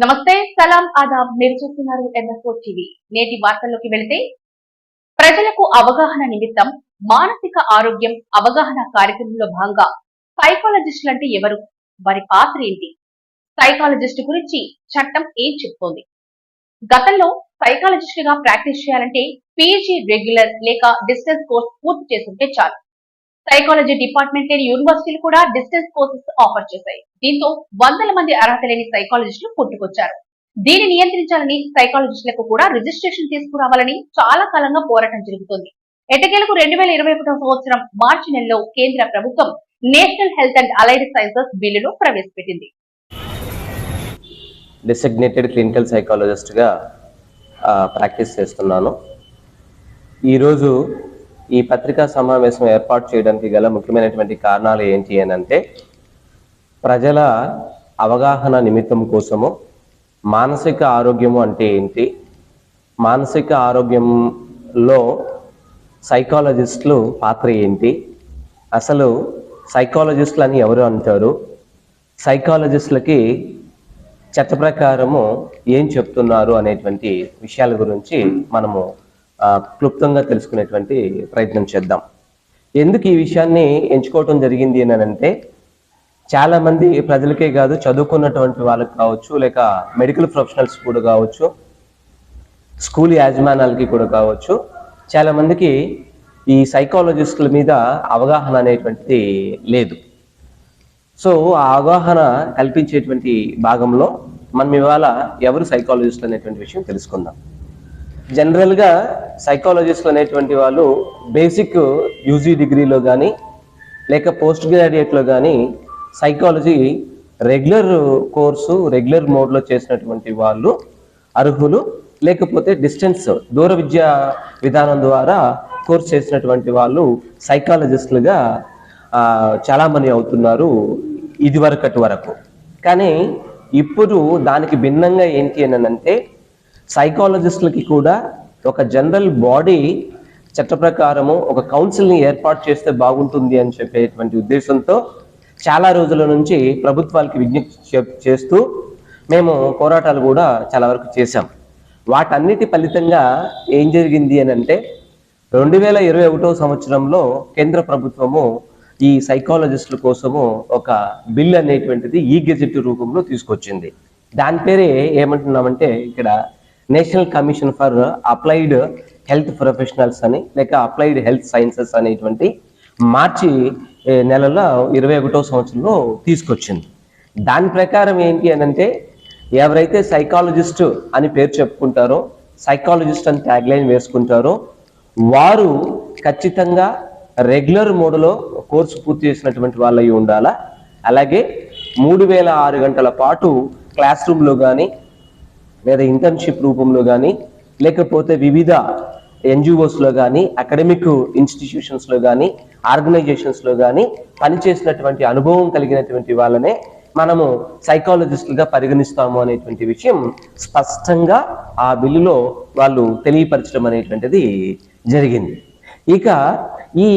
నమస్తే, సలాం, ఆదాబ్. మీరు చూస్తున్నారు NS4 టీవీ. నేటి వార్తల్లోకి వెళితే, ప్రజలకు అవగాహన నిమిత్తం మానసిక ఆరోగ్యం అవగాహన కార్యక్రమంలో భాగంగా సైకాలజిస్టులు అంటే ఎవరు, వారి పాత్ర ఏంటి, సైకాలజిస్ట్ గురించి చట్టం ఏం చెప్తోంది? గతంలో సైకాలజిస్ట్ గా ప్రాక్టీస్ చేయాలంటే పీజీ రెగ్యులర్ లేక డిస్టెన్స్ కోర్స్ పూర్తి చేస్తుంటే చాలు. సైకాలజీ డిపార్ట్మెంట్ లేని యూనివర్సిటీలు కూడా డిస్టెన్స్ కోర్సెస్ ఆఫర్ చేశాయి. దీంతో వందల మంది అర్హత లేని సైకాలజిస్టులు పుట్టుకొచ్చారు. దీన్ని నియంత్రించాలని సైకాలజిస్టులకు కూడా రిజిస్ట్రేషన్ తీసుకురావాలని చాలా కాలంగా పోరాటం జరుగుతోంది. ఎట్టకేలకు 2021 సంవత్సరం మార్చి నెలలో కేంద్ర ప్రభుత్వం national health and allied sciences బిల్లును ప్రవేశపెట్టింది. డెసిగ్నేటెడ్ క్లినికల్ సైకాలజిస్ట్ గా ప్రాక్టీస్ చేస్తున్నాను. ఈరోజు ఈ పత్రికా సమావేశం ఏర్పాటు చేయడానికి గల ముఖ్యమైనటువంటి కారణాలు ఏంటి అని అంటే, ప్రజల అవగాహన నిమిత్తం కోసము మానసిక ఆరోగ్యము అంటే ఏంటి, మానసిక ఆరోగ్యంలో సైకాలజిస్టులు పాత్ర ఏంటి, అసలు సైకాలజిస్టులు అని ఎవరు అంటారు, సైకాలజిస్టులకి చట్ట ప్రకారము ఏం చెప్తున్నారు అనేటువంటి విషయాల గురించి మనము క్లుప్తంగా తెలుసుకునేటువంటి ప్రయత్నం చేద్దాం. ఎందుకు ఈ విషయాన్ని ఎంచుకోవటం జరిగింది అని అంటే, చాలా మంది ప్రజలకే కాదు, చదువుకున్నటువంటి వాళ్ళకి కావచ్చు, లేక మెడికల్ ప్రొఫెషనల్స్ కూడా కావచ్చు, స్కూల్ యాజమాన్యాలకి కూడా కావచ్చు, చాలా మందికి ఈ సైకాలజిస్టుల మీద అవగాహన అనేటువంటిది లేదు. సో ఆ అవగాహన కల్పించేటువంటి భాగంలో మనం ఇవాళ ఎవరు సైకాలజిస్టులు అనేటువంటి విషయం తెలుసుకుందాం. జనరల్గా సైకాలజిస్టులు అనేటువంటి వాళ్ళు బేసిక్ యూజీ డిగ్రీలో కానీ లేక పోస్ట్ గ్రాడ్యుయేట్లో కానీ సైకాలజీ రెగ్యులర్ కోర్సు రెగ్యులర్ మోడ్లో చేసినటువంటి వాళ్ళు అర్హులు, లేకపోతే డిస్టెన్స్ దూర విద్యా విధానం ద్వారా కోర్స్ చేసినటువంటి వాళ్ళు సైకాలజిస్టులుగా చాలామంది అవుతున్నారు ఇదివరకటి వరకు. కానీ ఇప్పుడు దానికి భిన్నంగా ఏంటి అని అంటే, సైకాలజిస్టులకి కూడా ఒక జనరల్ బాడీ చట్ట ప్రకారము ఒక కౌన్సిల్ని ఏర్పాటు చేస్తే బాగుంటుంది అని చెప్పేటువంటి ఉద్దేశంతో చాలా రోజుల నుంచి ప్రభుత్వాలకి విజ్ఞప్తి చేస్తూ మేము పోరాటాలు కూడా చాలా వరకు చేశాం. వాటన్నిటి ఫలితంగా ఏం జరిగింది అని అంటే, 2021 సంవత్సరంలో కేంద్ర ప్రభుత్వము ఈ సైకాలజిస్టుల కోసము ఒక బిల్ అనేటువంటిది ఈ గెజెట్ రూపంలో తీసుకొచ్చింది. దాని పేరే ఏమంటున్నామంటే, ఇక్కడ national commission for applied health professionals అని లేక అప్లైడ్ హెల్త్ సైన్సెస్ అనేటువంటి మార్చి నెలలో 21వ సంవత్సరంలో తీసుకొచ్చింది. దాని ప్రకారం ఏంటి అని అంటే, ఎవరైతే సైకాలజిస్ట్ అని పేరు చెప్పుకుంటారో, సైకాలజిస్ట్ అని ట్యాగ్లైన్ వేసుకుంటారో, వారు ఖచ్చితంగా రెగ్యులర్ మోడ్లో కోర్సు పూర్తి చేసినటువంటి వాళ్ళై ఉండాలా. అలాగే 3006 గంటల పాటు క్లాస్ రూమ్లో కానీ లేదా ఇంటర్న్షిప్ రూపంలో కానీ లేకపోతే వివిధ NGOsలో కానీ అకాడమిక్ ఇన్స్టిట్యూషన్స్లో కానీ ఆర్గనైజేషన్స్లో కానీ పనిచేసినటువంటి అనుభవం కలిగినటువంటి వాళ్ళనే మనము సైకాలజిస్టులుగా పరిగణిస్తాము అనేటువంటి విషయం స్పష్టంగా ఆ బిల్లులో వాళ్ళు తెలియపరచడం అనేటువంటిది జరిగింది. ఇక ఈ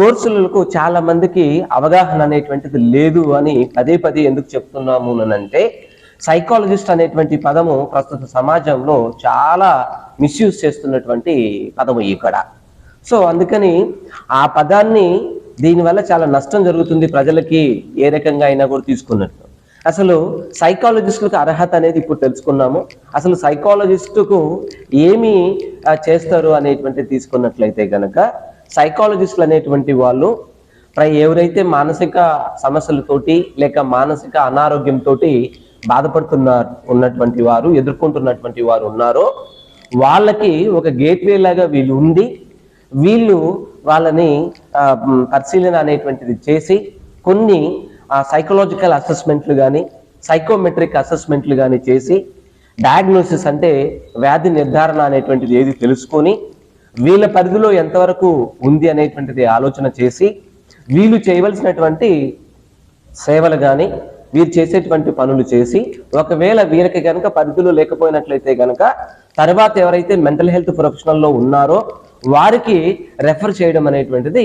కోర్సులకు చాలా మందికి అవగాహన అనేటువంటిది లేదు అని పదే పదే ఎందుకు చెప్తున్నాము అంటే, సైకాలజిస్ట్ అనేటువంటి పదము ప్రస్తుత సమాజంలో చాలా మిస్యూజ్ చేస్తున్నటువంటి పదము ఇక్కడ. సో అందుకని ఆ పదాన్ని దీనివల్ల చాలా నష్టం జరుగుతుంది ప్రజలకి, ఏ రకంగా అయినా కూడా తీసుకున్నట్టు. అసలు సైకాలజిస్టులకు అర్హత అనేది ఇప్పుడు తెలుసుకున్నాము. అసలు సైకాలజిస్టుకు ఏమి చేస్తారు అనేటువంటి తీసుకున్నట్లయితే కనుక, సైకాలజిస్టులు అనేటువంటి వాళ్ళు ఎవరైతే మానసిక సమస్యలతోటి లేక మానసిక అనారోగ్యంతో ఉన్నటువంటి వారు, ఎదుర్కొంటున్నటువంటి వారు ఉన్నారో వాళ్ళకి ఒక గేట్వే లాగా వీళ్ళు ఉండి, వీళ్ళు వాళ్ళని పరిశీలన అనేటువంటిది చేసి కొన్ని సైకలాజికల్ అసెస్మెంట్లు కానీ సైకోమెట్రిక్ అసెస్మెంట్లు కానీ చేసి డయాగ్నోసిస్ అంటే వ్యాధి నిర్ధారణ అనేటువంటిది ఏది తెలుసుకొని వీళ్ళ పరిధిలో ఎంతవరకు ఉంది అనేటువంటిది ఆలోచన చేసి వీళ్ళు చేయవలసినటువంటి సేవలు కానీ వీరు చేసేటువంటి పనులు చేసి, ఒకవేళ వీరికి కనుక పరిధిలో లేకపోయినట్లయితే కనుక తర్వాత ఎవరైతే మెంటల్ హెల్త్ ప్రొఫెషనల్లో ఉన్నారో వారికి రెఫర్ చేయడం అనేటువంటిది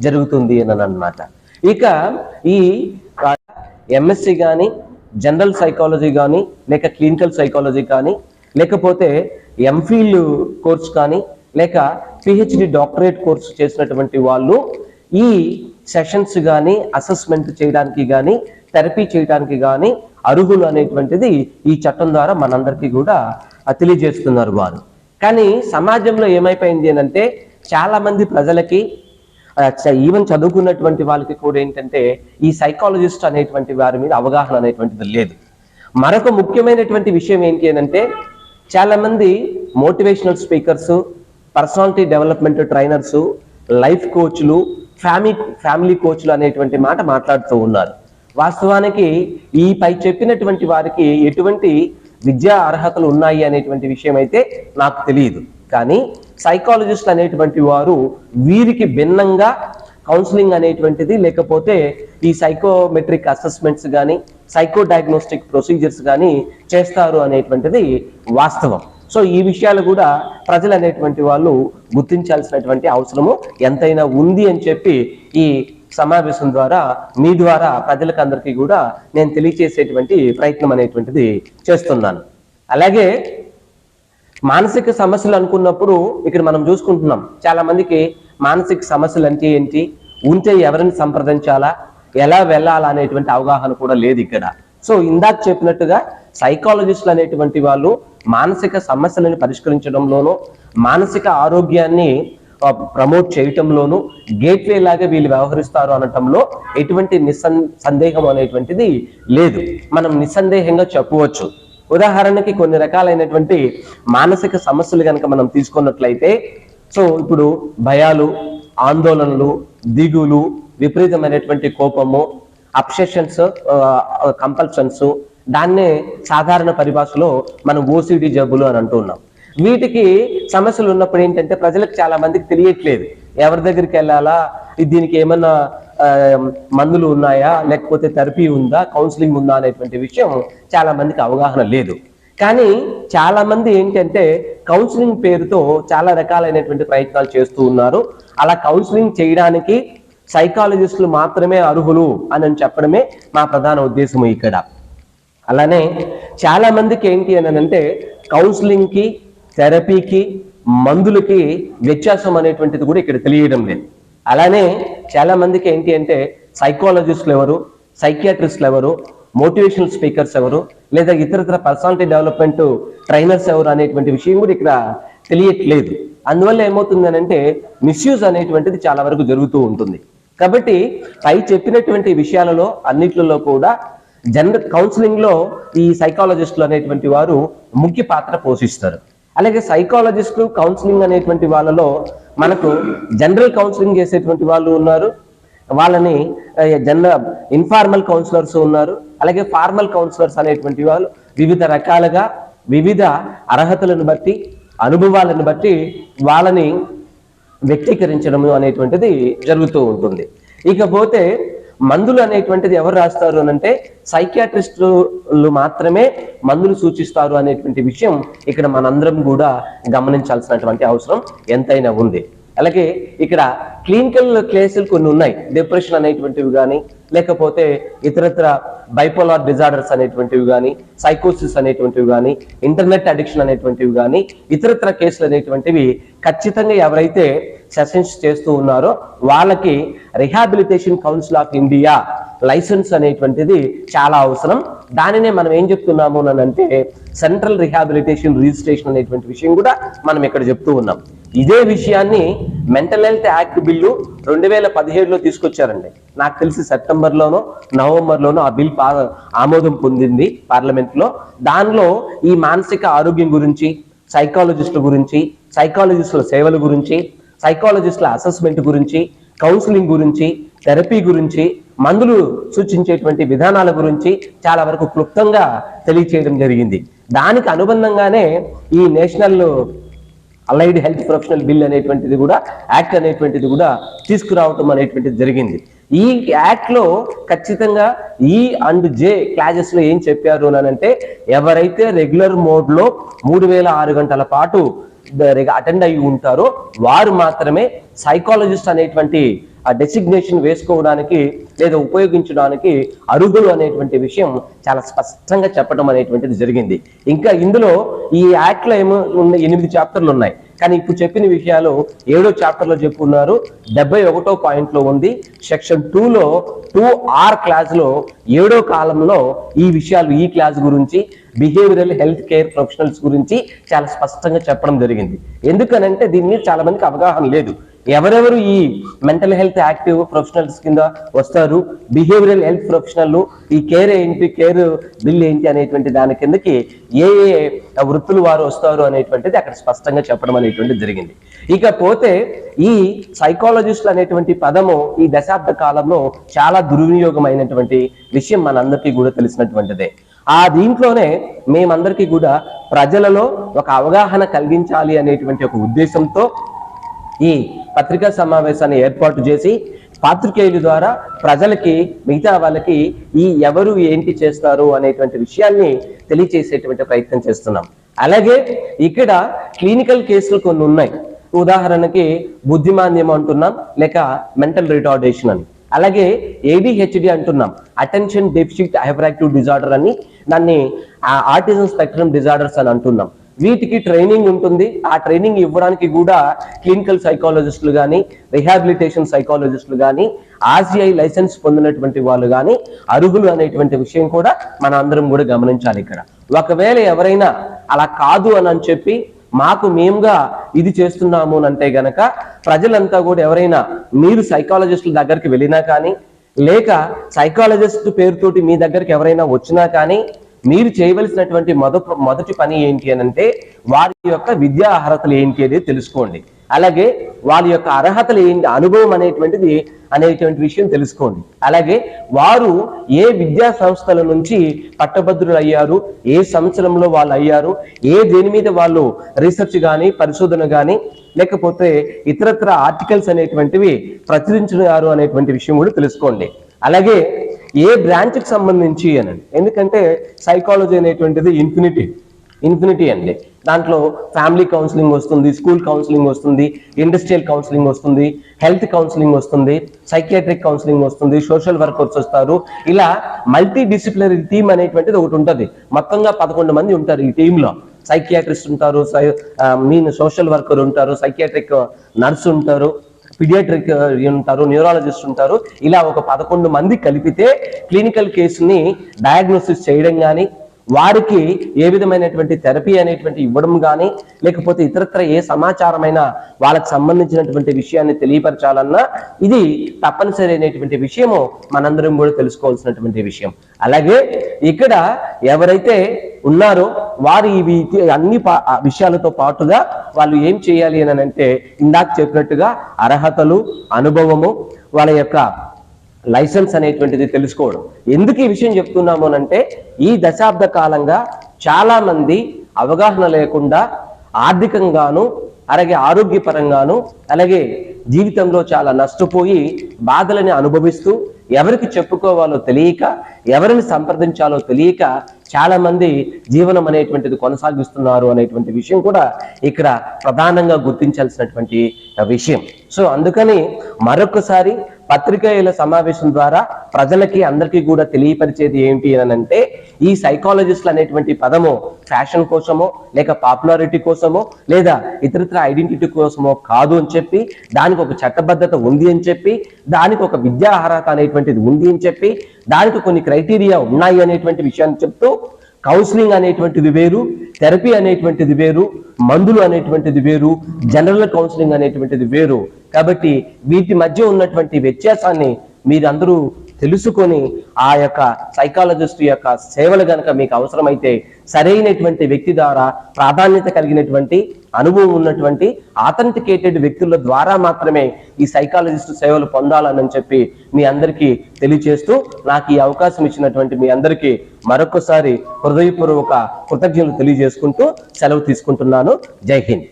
జరుగుతుంది అని అన్నమాట. ఇక ఈ MSc కానీ జనరల్ సైకాలజీ కానీ, లేక క్లినికల్ సైకాలజీ కానీ, లేకపోతే ఎంఫిల్ కోర్స్ కానీ, లేక పిహెచ్డి డాక్టరేట్ కోర్సు చేసినటువంటి వాళ్ళు ఈ సెషన్స్ కానీ, అసెస్మెంట్ చేయడానికి కానీ, థెరపీ చేయడానికి కానీ అర్హులు అనేటువంటిది ఈ చట్టం ద్వారా మనందరికీ కూడా తెలియజేస్తున్నారు వారు. కానీ సమాజంలో ఏమైపోయింది అంటే చాలా మంది ప్రజలకి, ఈవెన్ చదువుకున్నటువంటి వాళ్ళకి కూడా ఏంటంటే ఈ సైకాలజిస్ట్ అనేటువంటి వారి మీద అవగాహన అనేటువంటిది లేదు. మరొక ముఖ్యమైనటువంటి విషయం ఏంటి అంటే చాలా మంది motivational speakers, personality development trainers, life కోచ్లు, ఫ్యామిలీ కోచ్లు అనేటువంటి మాట మాట్లాడుతూ ఉన్నారు. వాస్తవానికి ఈ పై చెప్పినటువంటి వారికి ఎటువంటి విద్యా అర్హతలు ఉన్నాయి అనేటువంటి విషయం అయితే నాకు తెలియదు. కానీ సైకాలజిస్ట్ అనేటువంటి వారు వీరికి భిన్నంగా కౌన్సిలింగ్ అనేటువంటిది, లేకపోతే ఈ సైకోమెట్రిక్ అసెస్మెంట్స్ కానీ, సైకో డయాగ్నోస్టిక్ ప్రొసీజర్స్ కానీ చేస్తారు అనేటువంటిది వాస్తవం. సో ఈ విషయాలు కూడా ప్రజలు అనేటువంటి వాళ్ళు గుర్తించాల్సినటువంటి అవసరము ఎంతైనా ఉంది అని చెప్పి ఈ సమావేశం ద్వారా మీ ద్వారా ప్రజలకు అందరికీ కూడా నేను తెలియచేసేటువంటి ప్రయత్నం అనేటువంటిది చేస్తున్నాను. అలాగే మానసిక సమస్యలు అనుకున్నప్పుడు ఇక్కడ మనం చూసుకుంటున్నాం చాలా మందికి మానసిక సమస్యలు అంటే ఏంటి, ఉంటే ఎవరిని సంప్రదించాలా, ఎలా వెళ్ళాలా అనేటువంటి అవగాహన కూడా లేదు ఇక్కడ. సో ఇందాక చెప్పినట్టుగా సైకాలజిస్టులు అనేటువంటి వాళ్ళు మానసిక సమస్యలను పరిష్కరించడంలోనూ, మానసిక ఆరోగ్యాన్ని ప్రమోట్ చేయటంలోనూ గేట్వే లాగా వీళ్ళు వ్యవహరిస్తారు అనటంలో ఎటువంటి సందేహం అనేటువంటిది లేదు. మనం నిస్సందేహంగా చెప్పవచ్చు. ఉదాహరణకి కొన్ని రకాలైనటువంటి మానసిక సమస్యలు కనుక మనం తీసుకున్నట్లయితే, సో ఇప్పుడు భయాలు, ఆందోళనలు, దిగులు, విపరీతమైనటువంటి కోపము, అబ్సెషన్స్, కంపల్షన్స్, దాన్నే సాధారణ పరిభాషలో మనం ఓసిడి జబ్బులు అని అంటున్నాం. వీటికి సమస్యలు ఉన్నప్పుడు ఏంటంటే ప్రజలకు చాలా మందికి తెలియట్లేదు ఎవరి దగ్గరికి వెళ్ళాలా, దీనికి ఏమన్నా మందులు ఉన్నాయా, లేకపోతే థెరపీ ఉందా, కౌన్సిలింగ్ ఉందా అనేటువంటి విషయం చాలా మందికి అవగాహన లేదు. కానీ చాలా మంది ఏంటంటే కౌన్సిలింగ్ పేరుతో చాలా రకాలైనటువంటి ప్రయత్నాలు చేస్తూ ఉన్నారు. అలా కౌన్సిలింగ్ చేయడానికి సైకాలజిస్టులు మాత్రమే అర్హులు అని చెప్పడమే మా ప్రధాన ఉద్దేశము ఇక్కడ. అలానే చాలా మందికి ఏంటి అని అంటే కౌన్సిలింగ్కి, థెరపీకి, మందులకి వ్యత్యాసం అనేటువంటిది కూడా ఇక్కడ తెలియడం లేదు. అలానే చాలా మందికి ఏంటి అంటే సైకాలజిస్టులు ఎవరు, సైకియాట్రిస్టులు ఎవరు, మోటివేషనల్ స్పీకర్స్ ఎవరు, లేదా ఇతరత్ర పర్సనాలిటీ డెవలప్మెంట్ ట్రైనర్స్ ఎవరు అనేటువంటి విషయం కూడా ఇక్కడ తెలియట్లేదు. అందువల్ల ఏమవుతుంది అంటే మిస్యూజ్ అనేటువంటిది చాలా వరకు జరుగుతూ ఉంటుంది. కాబట్టి పై చెప్పినటువంటి విషయాలలో అన్నిట్లలో కూడా జనరల్ కౌన్సిలింగ్ లో ఈ సైకాలజిస్టులు అనేటువంటి వారు ముఖ్య పాత్ర పోషిస్తారు. అలాగే సైకాలజిస్టులు, కౌన్సిలింగ్ అనేటువంటి వాళ్ళలో మనకు జనరల్ కౌన్సిలింగ్ చేసేటువంటి వాళ్ళు ఉన్నారు, వాళ్ళని జనరల్ ఇన్ఫార్మల్ కౌన్సిలర్స్ ఉన్నారు, అలాగే ఫార్మల్ కౌన్సిలర్స్ అనేటువంటి వాళ్ళు వివిధ రకాలుగా వివిధ అర్హతలను బట్టి, అనుభవాలను బట్టి వాళ్ళని వ్యక్తీకరించడం అనేటువంటిది జరుగుతూ ఉంటుంది. ఇకపోతే మందులు అనేటువంటిది ఎవరు రాస్తారు అంటే సైకియాట్రిస్టులు మాత్రమే మందులు సూచిస్తారు అనేటువంటి విషయం ఇక్కడ మనందరం కూడా గమనించాల్సినటువంటి అవసరం ఎంతైనా ఉంది. అలాగే ఇక్కడ క్లినికల్ కేసులు కొన్ని ఉన్నాయి, డిప్రెషన్ అనేటువంటివి కానీ, లేకపోతే ఇతరత్ర బైపోలార్ డిజార్డర్స్ అనేటువంటివి కానీ, సైకోసిస్ అనేటువంటివి కానీ, ఇంటర్నెట్ అడిక్షన్ అనేటువంటివి కానీ, ఇతరత్ర కేసులు అనేటువంటివి ఖచ్చితంగా ఎవరైతే సెషన్స్ చేస్తూ ఉన్నారో వాళ్ళకి rehabilitation council of India license అనేటువంటిది చాలా అవసరం. దానినే మనం ఏం చెప్తున్నాము అని అంటే సెంట్రల్ రిహాబిలిటేషన్ రిజిస్ట్రేషన్ అనేటువంటి విషయం కూడా మనం ఇక్కడ చెప్తూ ఉన్నాం. ఇదే విషయాన్ని మెంటల్ హెల్త్ యాక్ట్ బిల్లు 2017లో తీసుకొచ్చారండి. నాకు తెలిసి సెప్టెంబర్లోనో నవంబర్లోనో ఆ బిల్ ఆమోదం పొందింది పార్లమెంట్ లో. దానిలో ఈ మానసిక ఆరోగ్యం గురించి, సైకాలజిస్టుల గురించి, సైకాలజిస్టుల సేవల గురించి, సైకాలజిస్టుల అసెస్మెంట్ గురించి, కౌన్సిలింగ్ గురించి, థెరపీ గురించి, మందులు సూచించేటువంటి విధానాల గురించి చాలా వరకు క్లుప్తంగా తెలియచేయడం జరిగింది. దానికి అనుబంధంగానే ఈ national allied health professional bill అనేటువంటిది కూడా, యాక్ట్ అనేటువంటిది కూడా తీసుకురావటం అనేటువంటిది జరిగింది. ఈ యాక్ట్ లో ఖచ్చితంగా ఈ అండ్ జే క్లాజెస్ లో ఏం చెప్పారు అని అంటే ఎవరైతే రెగ్యులర్ మోడ్ లో 3006 గంటల పాటు అటెండ్ అయ్యి ఉంటారో వారు మాత్రమే సైకాలజిస్ట్ అనేటువంటి ఆ డెసిగ్నేషన్ వేసుకోవడానికి లేదా ఉపయోగించడానికి అర్హులు అనేటువంటి విషయం చాలా స్పష్టంగా చెప్పడం అనేటువంటిది జరిగింది. ఇంకా ఇందులో ఈ యాక్ట్ లో ఏమో 8 చాప్టర్లు ఉన్నాయి, కానీ ఇప్పుడు చెప్పిన విషయాలు 7వ చాప్టర్లో చెప్పుకున్నారు. 71వ పాయింట్ లో ఉంది. సెక్షన్ 2లో 2R క్లాస్ లో 7వ కాలంలో ఈ విషయాలు, ఈ క్లాస్ గురించి బిహేవియరల్ హెల్త్ కేర్ ప్రొఫెషనల్స్ గురించి చాలా స్పష్టంగా చెప్పడం జరిగింది. ఎందుకనంటే దీని మీద చాలా మందికి అవగాహన లేదు. ఎవరెవరు ఈ మెంటల్ హెల్త్ యాక్టివ్ ప్రొఫెషనల్స్ కింద వస్తారు, బిహేవియరల్ హెల్త్ ప్రొఫెషనల్, ఈ కేర్ ఏంటి, కేర్ బిల్ ఏంటి అనేటువంటి దాని కిందకి ఏ ఏ వృత్తులు వారు వస్తారు అనేటువంటిది అక్కడ స్పష్టంగా చెప్పడం అనేటువంటిది జరిగింది. ఇకపోతే ఈ సైకాలజిస్టులు అనేటువంటి పదము ఈ దశాబ్ద కాలంలో చాలా దుర్వినియోగమైనటువంటి విషయం మనందరికీ కూడా తెలిసినటువంటిదే. ఆ దీంట్లోనే మేమందరికీ కూడా ప్రజలలో ఒక అవగాహన కలిగించాలి అనేటువంటి ఒక ఉద్దేశంతో ఈ పత్రికా సమావేశాన్ని ఏర్పాటు చేసి పాత్రికేయుల ద్వారా ప్రజలకి, మిగతా వాళ్ళకి ఈ ఎవరు ఏంటి చేస్తారు అనేటువంటి విషయాన్ని తెలియచేసేటువంటి ప్రయత్నం చేస్తున్నాం. అలాగే ఇక్కడ క్లినికల్ కేసులు కొన్ని ఉన్నాయి. ఉదాహరణకి బుద్ధిమాంద్యం అంటున్నాం, లేక మెంటల్ రిటార్డేషన్ అని. అలాగే ADHD అంటున్నాం, అటెన్షన్ డెఫిసిట్ హైపర్ డిజార్డర్ అని, దాన్ని ఆటిజం స్పెక్ట్రమ్ డిజార్డర్స్ అని అంటున్నాం. వీటికి ట్రైనింగ్ ఉంటుంది. ఆ ట్రైనింగ్ ఇవ్వడానికి కూడా క్లినికల్ సైకాలజిస్టులు కానీ, రిహాబిలిటేషన్ సైకాలజిస్టులు కానీ, RCI లైసెన్స్ పొందినటువంటి వాళ్ళు కానీ అర్హులు అనేటువంటి విషయం కూడా మన అందరం కూడా గమనించాలి. ఇక్కడ ఒకవేళ ఎవరైనా అలా కాదు అని చెప్పి మాకు మేముగా ఇది చేస్తున్నాము అంటే గనక ప్రజలంతా కూడా ఎవరైనా మీరు సైకాలజిస్టుల దగ్గరికి వెళ్ళినా కానీ, లేక సైకాలజిస్ట్ పేరుతోటి మీ దగ్గరికి ఎవరైనా వచ్చినా కానీ మీరు చేయవలసినటువంటి మొదటి పని ఏంటి అని అంటే వారి యొక్క విద్యా అర్హతలు ఏంటి అనేది తెలుసుకోండి. అలాగే వారి యొక్క అర్హతలు ఏంటి, అనుభవం అనేటువంటి విషయం తెలుసుకోండి. అలాగే వారు ఏ విద్యా సంస్థల నుంచి పట్టభద్రులు అయ్యారు, ఏ సంవత్సరంలో వాళ్ళు అయ్యారు, దేని మీద వాళ్ళు రీసెర్చ్ కానీ, పరిశోధన కానీ, లేకపోతే ఇతరత్ర ఆర్టికల్స్ అనేటువంటివి ప్రచురించారు అనేటువంటి విషయం కూడా తెలుసుకోండి. అలాగే ఏ బ్రాంచ్కి సంబంధించి అనండి, ఎందుకంటే సైకాలజీ అనేటువంటిది ఇన్ఫినిటీ అండి. దాంట్లో ఫ్యామిలీ కౌన్సిలింగ్ వస్తుంది, స్కూల్ కౌన్సిలింగ్ వస్తుంది, ఇండస్ట్రియల్ కౌన్సిలింగ్ వస్తుంది, హెల్త్ కౌన్సిలింగ్ వస్తుంది, సైకియాట్రిక్ కౌన్సిలింగ్ వస్తుంది, సోషల్ వర్కర్స్ వస్తారు. ఇలా మల్టీ డిసిప్లినరీ టీమ్ అనేటువంటిది ఒకటి ఉంటుంది. మొత్తంగా 11 మంది ఉంటారు ఈ టీంలో. సైకియాట్రిస్ట్ ఉంటారు, సోషల్ వర్కర్ ఉంటారు, సైకియాట్రిక్ నర్స్ ఉంటారు, పీడియాట్రిక్ ఉంటారు, న్యూరాలజిస్ట్ ఉంటారు. ఇలా ఒక 11 మంది కలిపితే క్లినికల్ కేసుని డయాగ్నోసిస్ చేయడం కానీ, వారికి ఏ విధమైనటువంటి థెరపీ అనేటువంటి ఇవ్వడం కానీ, లేకపోతే ఇతరత్ర ఏ సమాచారమైనా వాళ్ళకి సంబంధించినటువంటి విషయాన్ని తెలియపరచాలన్నా ఇది తప్పనిసరి అయినటువంటి విషయము మనందరం కూడా తెలుసుకోవాల్సినటువంటి విషయం. అలాగే ఇక్కడ ఎవరైతే ఉన్నారో వారు ఇవి అన్ని విషయాలతో పాటుగా వాళ్ళు ఏం చేయాలి అని అంటే ఇందాక చెప్పినట్టుగా అర్హతలు, అనుభవము, వాళ్ళ యొక్క లైసెన్స్ అనేటువంటిది తెలుసుకోవడం. ఎందుకు ఈ విషయం చెప్తున్నాము అంటే ఈ దశాబ్ద కాలంగా చాలా మంది అవగాహన లేకుండా ఆర్థికంగాను, అలాగే ఆరోగ్యపరంగాను, అలాగే జీవితంలో చాలా నష్టపోయి బాధలని అనుభవిస్తూ ఎవరికి చెప్పుకోవాలో తెలియక, ఎవరిని సంప్రదించాలో తెలియక చాలా మంది జీవనం అనేటువంటిది కొనసాగిస్తున్నారు అనేటువంటి విషయం కూడా ఇక్కడ ప్రధానంగా గుర్తించాల్సినటువంటి విషయం. సో అందుకని మరొకసారి పత్రికేయుల సమావేశం ద్వారా ప్రజలకి అందరికీ కూడా తెలియపరిచేది ఏంటి అని అంటే ఈ సైకాలజిస్టులు అనేటువంటి పదము ఫ్యాషన్ కోసమో, లేక పాపులారిటీ కోసమో, లేదా ఇతరత్ర ఐడెంటిటీ కోసమో కాదు అని చెప్పి, దానికి ఒక చట్టబద్ధత ఉంది అని చెప్పి, దానికి ఒక విద్యా అర్హత అనేటువంటిది ఉంది అని చెప్పి, దానికి కొన్ని క్రైటీరియా ఉన్నాయి అనేటువంటి విషయాన్ని చెప్తూ కౌన్సిలింగ్ అనేటువంటిది వేరు, థెరపీ అనేటువంటిది వేరు, మందులు అనేటువంటిది వేరు, జనరల్ కౌన్సిలింగ్ అనేటువంటిది వేరు. కాబట్టి వీటి మధ్య ఉన్నటువంటి వ్యత్యాసాన్ని మీరందరూ తెలుసుకొని ఆ యొక్క సైకాలజిస్ట్ యొక్క సేవలు గనక మీకు అవసరమైతే సరైనటువంటి వ్యక్తి ద్వారా, ప్రాధాన్యత కలిగినటువంటి అనుభవం ఉన్నటువంటి ఆథెంటికేటెడ్ వ్యక్తుల ద్వారా మాత్రమే ఈ సైకాలజిస్ట్ సేవలు పొందాలని చెప్పి మీ అందరికీ తెలియజేస్తూ, నాకు ఈ అవకాశం ఇచ్చినటువంటి మీ అందరికీ మరొకసారి హృదయపూర్వక కృతజ్ఞతలు తెలియజేసుకుంటూ సెలవు తీసుకుంటున్నాను. జై హింద్.